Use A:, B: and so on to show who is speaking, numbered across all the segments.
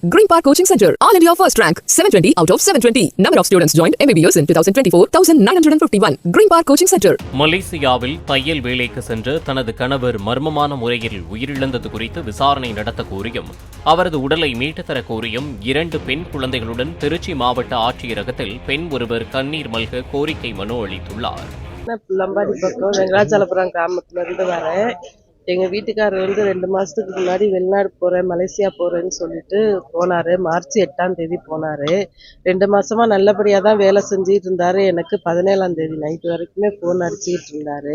A: Green Park Coaching Center, All India First Rank, 720 out of 720. Number of students joined MBBS in 2024, 1951. Green Park Coaching Center.
B: மலேசியாவில் தையல் வேலைக்கு சென்று தனது கணவர் மர்மமான முறையில் உயிரிழந்தது குறித்து விசாரணை நடத்த கோரியும் அவரது உடலை மீட்டு தர கோரியும் 2 பெண் குழந்தைகளுடன் திருச்சி மாவட்ட ஆட்சியரகத்தில் பெண் ஒருவர் கண்ணீர் மல்க கோரிக்கை மனு அளித்துள்ளார்.
C: புள்ளம்பாடி பக்கம் வெங்கடாச்சலபுரம் கிராமத்துல இருந்து வரேன். எங்க வீட்டுக்காரர் வந்து 2 மாசத்துக்கு முன்னாடி வெளிநாடு போறேன், மலேசியா போறேன்னு சொல்லிட்டு போனாரு. மார்ச் 8ஆம் தேதி போனாரு. 2 மாசமா நல்லபடியா தான் வேலை செஞ்சுட்டு இருந்தாரு. எனக்கு 17ஆம் தேதி நைட் வரைக்குமே போன் அடிச்சுட்டு இருந்தாரு.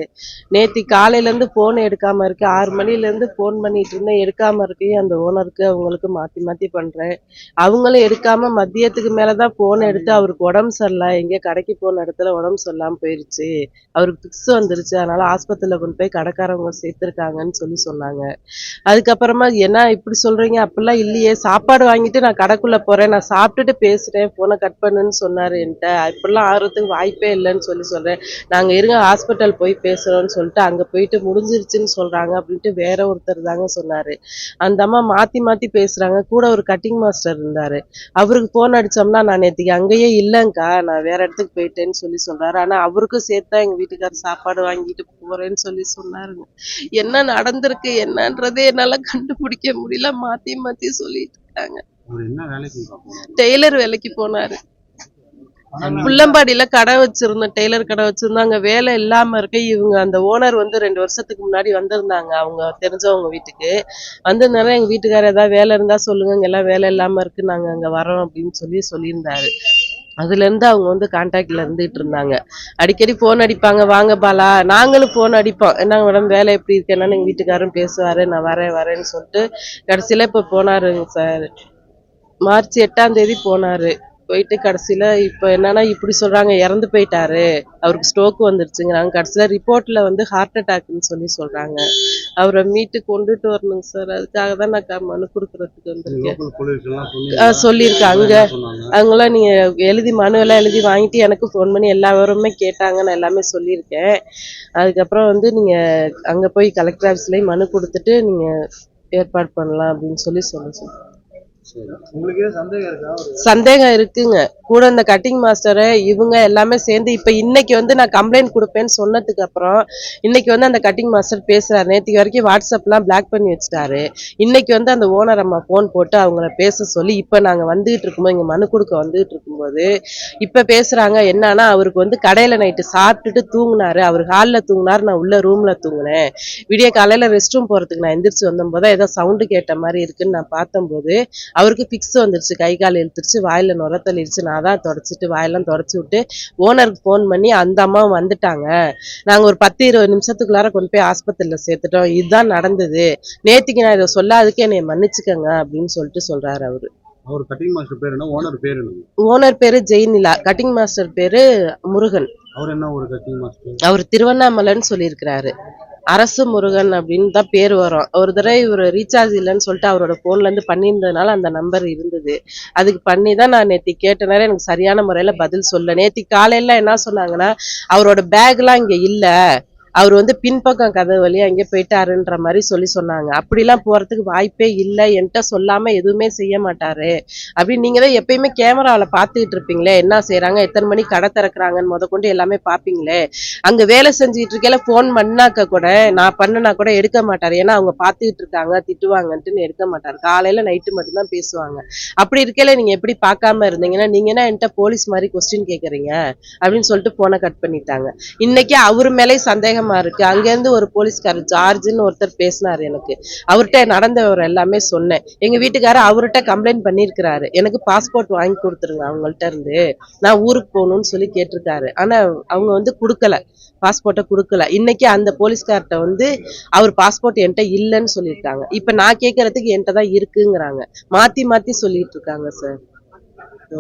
C: நேத்தி காலையில இருந்து போன் எடுக்காம இருக்கு. 6 மணில இருந்து போன் பண்ணிட்டு இருந்தேன், எடுக்காம இருக்கு. அந்த ஓனருக்கு அவங்களுக்கு மாத்தி மாத்தி பண்றேன். அவங்களும் எடுக்காம மதியத்துக்கு மேலதான் போன் எடுத்து அவருக்கு உடம்பு சரியில்லை, எங்க கடைக்கு போன இடத்துல உடம்பு சரியில்லாம போயிருச்சு, அவருக்கு பிக்ஸ் வந்துருச்சு, அதனால ஆஸ்பத்திரியில கொண்டு போய் கடைக்காரவங்க சேர்த்திருக்காங்க சொல்லி சொன்னாங்க. அதுக்கப்புறமா என்ன இப்படி சொல்றீங்க, அப்படிலாம் இல்லையே, சாப்பாடு வாங்கிட்டு நான் கடைக்குள்ள போறேன், நான் சாப்பிட்டுட்டு பேசுறேன், போனை கட் பண்ணுன்னு சொன்னாரு என்கிட்ட. இப்படிலாம் ஆகிறதுக்கு வாய்ப்பே இல்லைன்னு சொல்றேன். நாங்க இருங்க ஹாஸ்பிட்டல் போய் பேசுறோம்னு சொல்லிட்டு அங்க போயிட்டு முடிஞ்சிருச்சுன்னு சொல்றாங்க அப்படின்ட்டு வேற ஒருத்தர் தாங்க சொன்னாரு. அந்த அம்மா மாத்தி மாத்தி பேசுறாங்க. கூட ஒரு கட்டிங் மாஸ்டர் இருந்தாரு. அவருக்கு போன் அடிச்சோம்னா நான் நேற்றுக்கு அங்கேயே இல்லைங்கக்கா, நான் வேற இடத்துக்கு போயிட்டேன்னு சொல்லி சொல்றாரு. ஆனா அவருக்கும் சேர்த்தா எங்க வீட்டுக்காரர் சாப்பாடு வாங்கிட்டு போறேன்னு சொல்லி சொன்னாருங்க. என்ன நடந்திருக்கு என்னன்றதே என்னால கண்டுபிடிக்க முடியல. மாத்தி மாத்தி சொல்லிட்டு இருக்காங்க. டெய்லர் வேலைக்கு போனாரு. புள்ளம்பாடியில கடை வச்சிருந்தோம், டெய்லர் கடை வச்சிருந்தாங்க. வேலை இல்லாம இருக்க இவங்க அந்த ஓனர் வந்து 2 வருஷத்துக்கு முன்னாடி வந்திருந்தாங்க அவங்க தெரிஞ்சவங்க வீட்டுக்கு. வந்திருந்தாலும் எங்க வீட்டுக்காரர் ஏதாவது வேலை இருந்தா சொல்லுங்க, இங்க எல்லாம் வேலை இல்லாம இருக்கு, நாங்க அங்க வரோம் அப்படின்னு சொல்லியிருந்தாரு. அதுல இருந்து அவங்க வந்து கான்டாக்ட்ல இருந்துட்டு இருந்தாங்க. அடிக்கடி போன் அடிப்பாங்க, வாங்க பாலா, நாங்களும் போன் அடிப்போம், என்ன மேடம் வேலை எப்படி இருக்கு என்னன்னு எங்க வீட்டுக்காரரும் பேசுவாரு. நான் வரேன்னு சொல்லிட்டு கடைசியில இப்ப போனாருங்க சார். மார்ச் 8ஆம் தேதி போனாரு. போயிட்டு கடைசியில இப்ப என்னன்னா இப்படி சொல்றாங்க, இறந்து போயிட்டாரு, அவருக்கு ஸ்ட்ரோக் வந்துருச்சுங்கிறாங்க. கடைசியில ரிப்போர்ட்ல வந்து ஹார்ட் அட்டாக்னு சொல்றாங்க. அவரை மீட்டு கொண்டுட்டு வரணுங்க சார். அதுக்காக தான் நான் மனு கொடுக்கறதுக்கு வந்திருக்கேன். சொல்லியிருக்காங்க அவங்களாம். நீங்க மனு எல்லாம் எழுதி வாங்கிட்டு எனக்கு போன் பண்ணி எல்லா விவரமே கேட்டாங்க, நான் எல்லாமே சொல்லியிருக்கேன். அதுக்கப்புறம் வந்து நீங்க அங்க போய் கலெக்டர் ஆஃபீஸ்லயும் மனு கொடுத்துட்டு நீங்க ஏற்பாடு பண்ணலாம் அப்படின்னு சொல்லுங்க சார். சந்தேகம் இருக்குங்க. கூட இந்த கட்டிங் மாஸ்டர் இவங்க எல்லாமே சேர்ந்து இப்ப இன்னைக்கு வந்து நான் கம்ப்ளைண்ட் கொடுப்பேன்னு சொன்னதுக்கு அப்புறம் இன்னைக்கு வந்து அந்த கட்டிங் மாஸ்டர் பேசுறாரு. நேற்று வரைக்கும் வாட்ஸ்அப்லாம் பிளாக் பண்ணி வச்சுட்டாரு. இன்னைக்கு வந்து அந்த ஓனர் அம்மா போன் போட்டு அவங்கள பேச சொல்லி இப்ப நாங்க வந்துகிட்டு இருக்கும்போது, இங்க மனு கொடுக்க வந்துகிட்டு இருக்கும்போது இப்ப பேசுறாங்க. என்னன்னா அவருக்கு வந்து கடையில நைட்டு சாப்பிட்டுட்டு தூங்குனாரு, அவர் ஹால்ல தூங்குனாரு, நான் உள்ள ரூம்ல தூங்குனேன். விடிய காலையில ரெஸ்ட் ரூம் போறதுக்கு நான் எந்திரிச்சு வந்தபோது ஏதோ சவுண்டு கேட்ட மாதிரி இருக்குன்னு நான் பார்த்தம்போது அவருக்கு பிக்ஸ் வந்துருச்சு, கை கால் இழுத்துருச்சு, வாயில நுர தள்ளிருச்சு. நான் தான் தொடச்சிட்டு வாயெல்லாம் தொடச்சி விட்டு ஓனருக்கு போன் பண்ணி அந்த அம்மா வந்துட்டாங்க, நாங்க ஒரு 10-20 நிமிஷத்துக்குள்ளார கொண்டு போய் ஆஸ்பத்திரியில சேர்த்துட்டோம், இதுதான் நடந்தது, நேத்திக்கு நான் இதை சொல்லாதுக்கு என்னை மன்னிச்சுக்கங்க அப்படின்னு சொல்றாரு அவரு.
D: அவர் கட்டிங் மாஸ்டர் பேர் என்ன, ஓனர் பேர் என்ன?
C: ஓனர் பேரு ஜெயினிலா, கட்டிங் மாஸ்டர் பேரு முருகன்.
D: அவர் என்ன ஒரு கட்டிங் மாஸ்டர்?
C: அவர் திருவண்ணாமலைன்னு சொல்லியிருக்கிறாரு. அரசு முருகன் அப்படின்னு தான் பேர் வரும். ஒரு தடவை இவர் ரீசார்ஜ் இல்லைன்னு சொல்லிட்டு அவரோட போன்ல இருந்து பண்ணியிருந்ததுனால அந்த நம்பர் இருந்தது. அதுக்கு பண்ணி தான் நான் நேத்தி கேட்ட நேரம் எனக்கு சரியான முறையில பதில் சொல்ல. நேத்தி காலையில என்ன சொன்னாங்கன்னா அவரோட பேக் எல்லாம் இங்க இல்ல, அவர் வந்து பின்பக்கம் கதவு வழியா எங்கே போயிட்டாருன்ற மாதிரி சொன்னாங்க. அப்படிலாம் போறதுக்கு வாய்ப்பே இல்லை, என்கிட்ட சொல்லாம எதுவுமே செய்ய மாட்டாரு அப்படின்னு. நீங்க தான் எப்பயுமே கேமராவில் பார்த்துக்கிட்டு இருப்பீங்களே, என்ன செய்யறாங்க, எத்தனை மணிக்கு கடை திறக்கிறாங்கன்னு முதற்கொண்டு எல்லாமே பார்ப்பீங்களே. அங்க வேலை செஞ்சுட்டு இருக்கையில போன் பண்ணாக்க கூட, நான் பண்ணனா கூட எடுக்க மாட்டாரு. ஏன்னா அவங்க பார்த்துக்கிட்டு இருக்காங்க, திட்டுவாங்கன்ட்டு எடுக்க மாட்டாரு. காலையில நைட்டு மட்டும்தான் பேசுவாங்க. அப்படி இருக்கையில நீங்க எப்படி பார்க்காம இருந்தீங்கன்னா, நீங்க என்ன என்கிட்ட போலீஸ் மாதிரி கொஸ்டின் கேட்கறீங்க அப்படின்னு சொல்லிட்டு போனை கட் பண்ணிட்டாங்க. இன்னைக்கு அவரு மேலே சந்தேகம் இருக்கு. அங்க இருந்து ஒரு போலீஸ்காரர் ஜார்ஜ்னு ஒருத்தர் பேசினாரு. எனக்கு அவர்கிட்ட நடந்தவர் எல்லாமே சொன்னேன். எங்க வீட்டுக்காரர் அவர்கிட்ட கம்ப்ளைண்ட் பண்ணிருக்கிறாரு, எனக்கு பாஸ்போர்ட் வாங்கி கொடுத்துருங்க அவங்கள்ட்ட இருந்து, நான் ஊருக்கு போகணும்னு சொல்லி கேட்டிருக்காரு. ஆனா அவங்க வந்து கொடுக்கல, பாஸ்போர்ட்டை கொடுக்கல. இன்னைக்கு அந்த போலீஸ்கார்ட்ட வந்து அவர் பாஸ்போர்ட் என்கிட்ட இல்லைன்னு சொல்லியிருக்காங்க. இப்ப நான் கேட்கறதுக்கு என்கிட்ட தான் இருக்குங்கிறாங்க. மாத்தி மாத்தி சொல்லிட்டு இருக்காங்க சார்.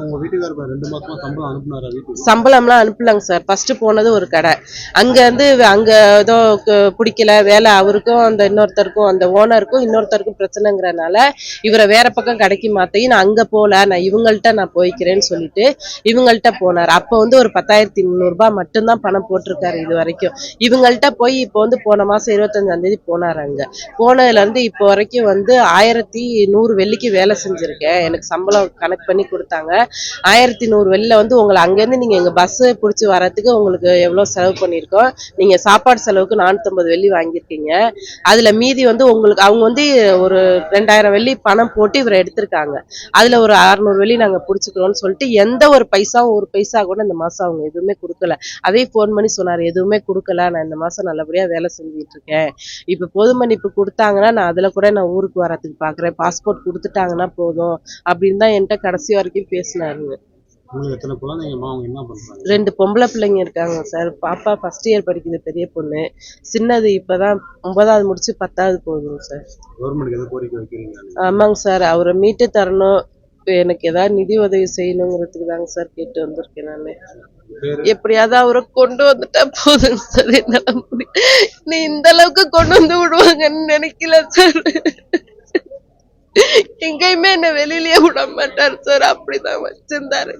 D: உங்க வீட்டுக்காரர் இப்ப 2 மாசமா சம்பளம் அனுப்புனாரா வீட்டுக்கு?
C: சம்பளம்லாம் அனுப்பலங்க சார். ஃபர்ஸ்ட் போனது ஒரு கடை. அங்க இருந்து அங்க ஏதோ பிடிக்கல வேலை, அவருக்கும் அந்த இன்னொருத்தருக்கும் அந்த ஓனருக்கும் இன்னொருத்தருக்கும் பிரச்சனைங்கிறனால இவரை வேற பக்கம் கடைக்கு மாத்தி நான் அங்க போல, நான் இவங்கள்ட்ட நான் போய்க்கிறேன்னு சொல்லிட்டு இவங்கள்ட்ட போனார். அப்ப வந்து ஒரு 10,300 ரூபாய் மட்டும்தான் பணம் போட்டிருக்காரு இது வரைக்கும். இவங்கள்ட்ட போய் இப்போ வந்து போன மாசம் 25ஆம் தேதி போனாரு. அங்க போனதுல இருந்து இப்போ வரைக்கும் வந்து 1100 வெள்ளிக்கு வேலை செஞ்சிருக்கேன். எனக்கு சம்பளம் கணக்கு பண்ணி கொடுத்தாங்க. 1100 வெளில வந்து உங்களை அங்கேருந்து நீங்க எங்க பஸ் பிடிச்சி வர்றதுக்கு உங்களுக்கு எவ்வளவு செலவு பண்ணியிருக்கோம், நீங்க சாப்பாடு செலவுக்கு 450 வெள்ளி வாங்கியிருக்கீங்க. அதுல மீதி வந்து உங்களுக்கு அவங்க வந்து ஒரு 2000 வெள்ளி பணம் போட்டு இவரை எடுத்திருக்காங்க. அதுல ஒரு 600 வெள்ளி நாங்க பிடிச்சிக்கிறோம்னு சொல்லிட்டு எந்த ஒரு பைசா கூட இந்த மாசம் அவங்க எதுவுமே கொடுக்கல. அதே போன் பண்ணி சொன்னாரு, எதுவுமே கொடுக்கல, நான் இந்த மாசம் நல்லபடியா வேலை செஞ்சுட்டு இருக்கேன். இப்ப பொது மன்னிப்பு கொடுத்தாங்கன்னா நான் அதுல கூட நான் ஊருக்கு வரதுக்கு பாக்குறேன், பாஸ்போர்ட் கொடுத்துட்டாங்கன்னா போதும் அப்படின்னு தான் என்கிட்ட கடைசி வரைக்கும் பேசினாருங்க.
D: உங்களுக்கு எத்தனை குழந்தைங்கம்மா? அவங்க என்ன பண்றாங்க?
C: 2 பொம்பளை பிள்ளைங்க இருக்காங்க சார். பாப்பா ஃபர்ஸ்ட் இயர் படிக்குது, பெரிய பொண்ணு. சின்னது இப்பதான் 9வது முடிச்சு 10வது போகுதுங்க சார்.
D: கவர்மெண்ட்டுக்கு எதாவது கோரிக்கை வைக்கிறீங்களா?
C: ஆமாங்க சார், அவரை மீட்டு தரணும். இப்ப எனக்கு ஏதாவது நிதி உதவி செய்யணுங்கிறதுக்கு தாங்க சார் கேட்டு வந்திருக்கேன் நானு. எப்படியாவது அவரை கொண்டு வந்துட்டா போதுங்க சார். என்னால முடியும், நீ இந்த அளவுக்கு கொண்டு வந்து விடுவாங்கன்னு நினைக்கல சார். எங்கேயுமே என்ன வெளியிலயே விட மாட்டாரு சார், அப்படிதான் வச்சிருந்தாரு.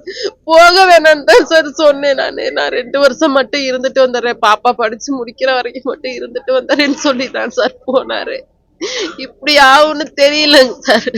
C: போக வேணான்னு தான் சார் சொன்னேன் நானு. நான் 2 வருஷம் மட்டும் இருந்துட்டு வந்துடுறேன், பாப்பா படிச்சு முடிக்கிற வரைக்கும் மட்டும் இருந்துட்டு வந்துடுறேன்னு சொல்லிதான் சார் போனாரு. இப்படி ஆகும்னு தெரியலங்க சார்.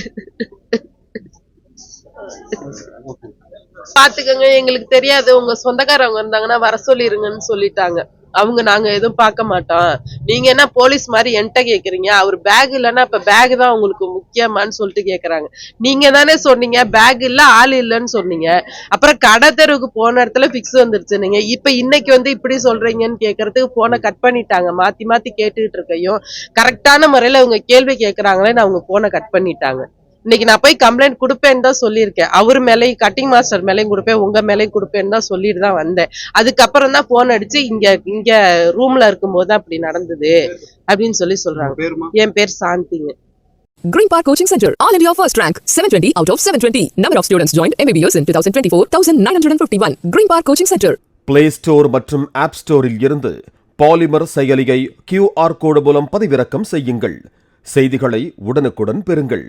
C: பாத்துக்கங்க, எங்களுக்கு தெரியாது, உங்க சொந்தக்காரவங்க இருந்தாங்கன்னா வர சொல்லிருங்கன்னு சொல்லிட்டாங்க. அவங்க நாங்க எதுவும் பார்க்க மாட்டோம், நீங்க என்ன போலீஸ் மாதிரி என்கிட்ட கேக்குறீங்க, அவர் பேக் இல்லைன்னா இப்ப பேக் தான் உங்களுக்கு முக்கியமான்னு சொல்லிட்டு கேக்குறாங்க. நீங்க தானே சொன்னீங்க பேக் இல்ல ஆள் இல்லன்னு சொன்னீங்க. அப்புறம் கடை தெருவுக்கு போன இடத்துல பிக்ஸ் வந்துருச்சு. நீங்க இப்ப இன்னைக்கு வந்து இப்படி சொல்றீங்கன்னு கேக்குறதுக்கு போனை கட் பண்ணிட்டாங்க. மாத்தி மாத்தி கேட்டுட்டு இருக்கையும் கரெக்டான முறையில அவங்க கேள்வி கேக்குறாங்களேன்னு அவங்க போனை கட் பண்ணிட்டாங்க. இன்னைக்கு நான் போய் கம்ப்ளைண்ட் கொடுப்பேன்னு தான் சொல்லியிருக்கேன். அவர் மேலேயும் கட்டிங் மாஸ்டர் மேலேயும் கொடுப்பேன், உங்க மேலேயும் கொடுப்பேன்னு தான் சொல்லிட்டு தான் வந்தேன். அதுக்கப்புறம் தான் போன் அடிச்சு இங்க ரூம்ல இருக்கும்போது தான் அப்படி நடந்தது அப்படின்னு சொல்றாங்க. என் பேர் சாந்திங்க.
A: Green Park Coaching Center, All India First Rank, 720 out of 720. Number of students joined MBBS in 2024, 1951. Green Park Coaching Center.
E: Play store மற்றும் ஆப் ஸ்டோரில் இருந்து பாலிமர் செயலியை QR கோடு மூலம் பதிவிறக்கம் செய்யுங்கள். செய்திகளை உடனுக்குடன் பெறுங்கள்.